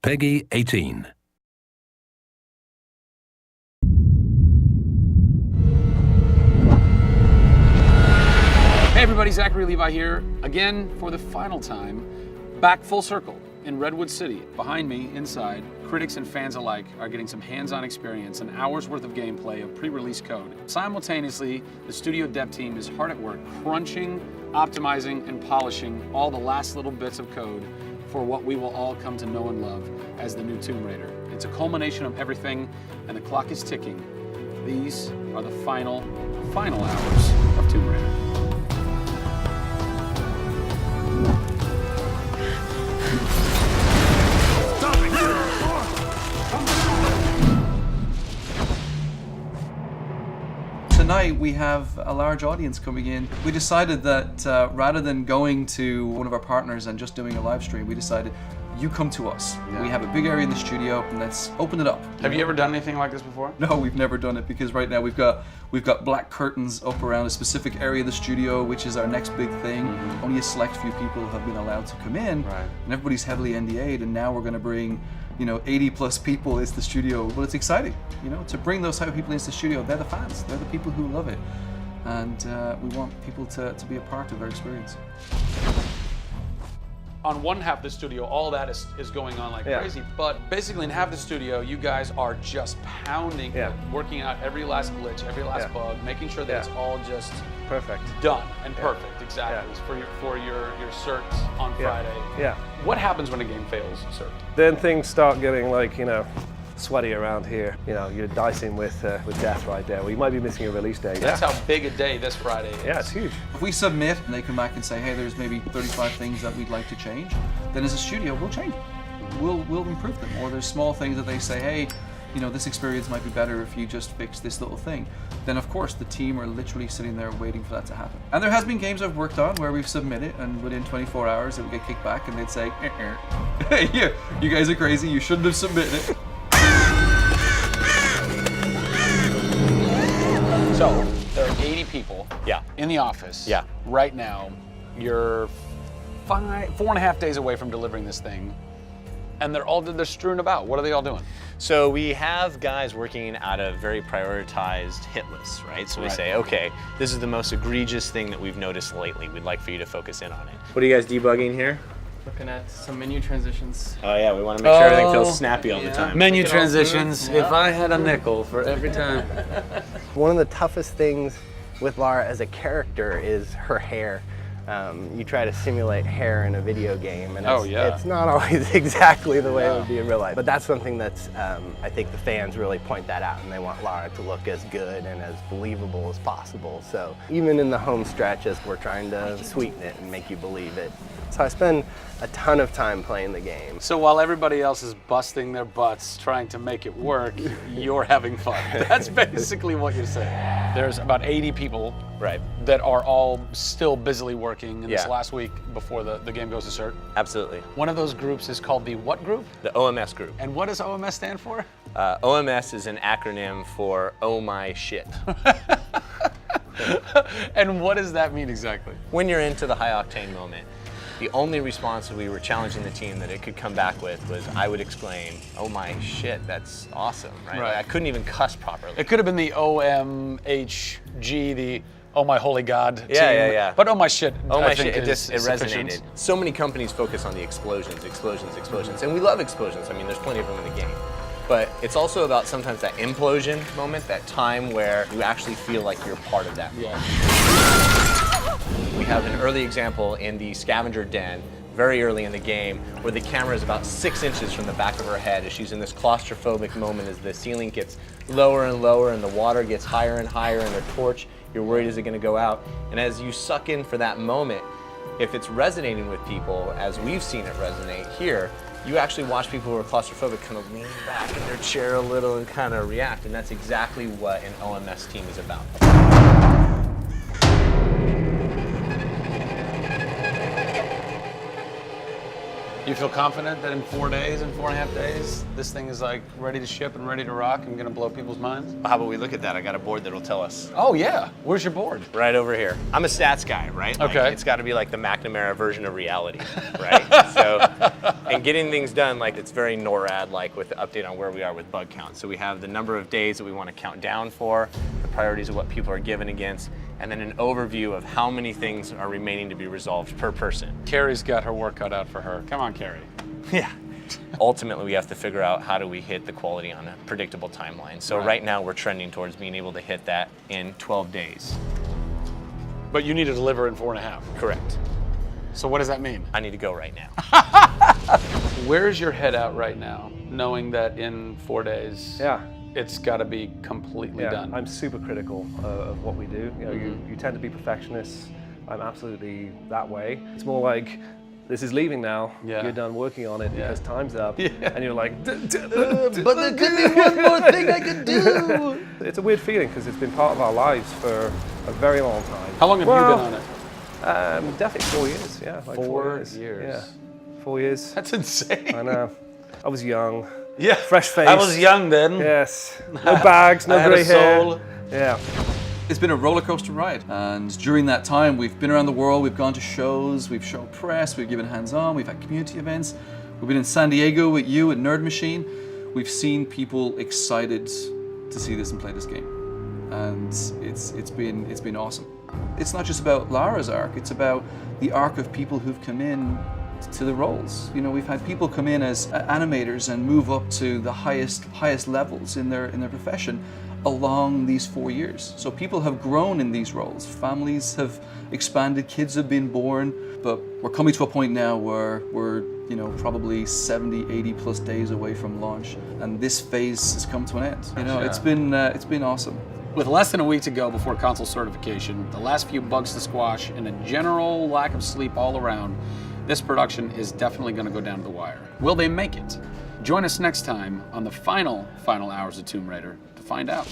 Peggy 18. Hey everybody, Zachary Levi here, again for the final time, back full circle in Redwood City. Behind me, inside, critics and fans alike are getting some hands-on experience, an hour's worth of gameplay of pre-release code. Simultaneously, the studio dev team is hard at work crunching, optimizing, and polishing all the last little bits of code for what we will all come to know and love as the new Tomb Raider. It's a culmination of everything, and the clock is ticking. These are the final hours of Tomb Raider. Tonight we have a large audience coming in. We decided that rather than going to one of our partners and just doing a live stream, we decided you come to us. Yeah. We have a big area in the studio and let's open it up. Have you ever done anything like this before? No, we've never done it because right now we've got black curtains up around a specific area of the studio, which is our next big thing. Mm-hmm. Only a select few people have been allowed to come in, Right. and everybody's heavily NDA'd. And now we're going to bring, 80 plus people into the studio. Well, it's exciting, to bring those type of people into the studio. They're the fans. They're the people who love it, and we want people to be a part of their experience. On one half of the studio, all that is going on like crazy, but basically in half the studio, you guys are just pounding, working out every last glitch, every last bug, making sure that it's all just perfect, done and perfect, exactly, for your cert on Friday. Yeah. What happens when a game fails cert? Then things start getting like, sweaty around here. You're dicing with death right there. We might be missing a release date. That's how big a day this Friday is. Yeah, it's huge. If we submit and they come back and say, hey, there's maybe 35 things that we'd like to change, then as a studio, we'll change them. We'll improve them. Or there's small things that they say, hey, this experience might be better if you just fix this little thing. Then of course the team are literally sitting there waiting for that to happen. And there has been games I've worked on where we've submitted and within 24 hours it would get kicked back and they'd say, hey, you guys are crazy, you shouldn't have submitted it. So, there are 80 people in the office right now. You're 4.5 days away from delivering this thing, and they're strewn about. What are they all doing? So we have guys working out a very prioritized hit list, right? So we say, okay, this is the most egregious thing that we've noticed lately. We'd like for you to focus in on it. What are you guys debugging here? Looking at some menu transitions. Oh yeah, we want to make sure everything feels snappy all the time. Menu transitions. If I had a nickel for every time. One of the toughest things with Lara as a character is her hair. You try to simulate hair in a video game, and it's not always exactly the way it would be in real life. But that's something that's, I think the fans really point that out, and they want Lara to look as good and as believable as possible. So even in the home stretches, we're trying to sweeten it and make you believe it. So I spend a ton of time playing the game. So while everybody else is busting their butts trying to make it work, you're having fun. That's basically what you're saying. There's about 80 people that are all still busily working in this last week before the game goes to cert. Absolutely. One of those groups is called the what group? The OMS group. And what does OMS stand for? OMS is an acronym for Oh My Shit. And what does that mean exactly? When you're into the high octane moment, the only response that we were challenging the team that it could come back with was, I would exclaim, oh my shit, that's awesome, right? Like, I couldn't even cuss properly. It could have been the OMHG, the oh my holy God team. Yeah. But oh my shit, oh my I think shit, it resonated. sufficient. So many companies focus on the explosions, and we love explosions. I mean, there's plenty of them in the game. But it's also about sometimes that implosion moment, that time where you actually feel like you're part of that. We have an early example in the scavenger den, very early in the game, where the camera is about 6 inches from the back of her head as she's in this claustrophobic moment as the ceiling gets lower and lower and the water gets higher and higher and the torch, you're worried, is it going to go out? And as you suck in for that moment, if it's resonating with people, as we've seen it resonate here, you actually watch people who are claustrophobic kind of lean back in their chair a little and kind of react, and that's exactly what an OMS team is about. You feel confident that in 4 days, in 4.5 days, this thing is like ready to ship and ready to rock and gonna blow people's minds? How about we look at that? I got a board that'll tell us. Oh yeah, where's your board? Right over here. I'm a stats guy, right? Okay. Like, it's gotta be like the McNamara version of reality, right? So And getting things done, like it's very NORAD-like with the update on where we are with bug count. So we have the number of days that we want to count down for, the priorities of what people are given against, and then an overview of how many things are remaining to be resolved per person. Carrie's got her work cut out for her. Come on, Carrie. Yeah. Ultimately, we have to figure out how do we hit the quality on a predictable timeline. So right now we're trending towards being able to hit that in 12 days. But you need to deliver in 4.5. Correct. So what does that mean? I need to go right now. Where's your head at right now, knowing that in 4 days, Yeah. it's got to be completely done? I'm super critical of what we do. You know, you tend to be perfectionists. I'm absolutely that way. It's more like, this is leaving now. Yeah. You're done working on it because time's up. And you're like, But there could be one more thing I could do. It's a weird feeling because it's been part of our lives for a very long time. How long have you been on it? Definitely 4 years, yeah. Like 4 years. years. Yeah, 4 years. That's insane. I know. I was young. Yeah. Fresh face. I was young then. Yes. No bags, no I had grey a hair. soul. Yeah. It's been a roller coaster ride, and during that time we've been around the world, we've gone to shows, we've shown press, we've given hands-on, we've had community events, we've been in San Diego with you at Nerd Machine. We've seen people excited to see this and play this game, and it's been awesome. It's not just about Lara's arc, it's about the arc of people who've come in to the roles. You know, we've had people come in as animators and move up to the highest levels in their profession along these 4 years. So people have grown in these roles, families have expanded, kids have been born, but we're coming to a point now where we're, you know, probably 70, 80 plus days away from launch, and this phase has come to an end. You know, it's been awesome. With less than a week to go before console certification, the last few bugs to squash, and a general lack of sleep all around, this production is definitely going to go down to the wire. Will they make it? Join us next time on the final hours of Tomb Raider to find out.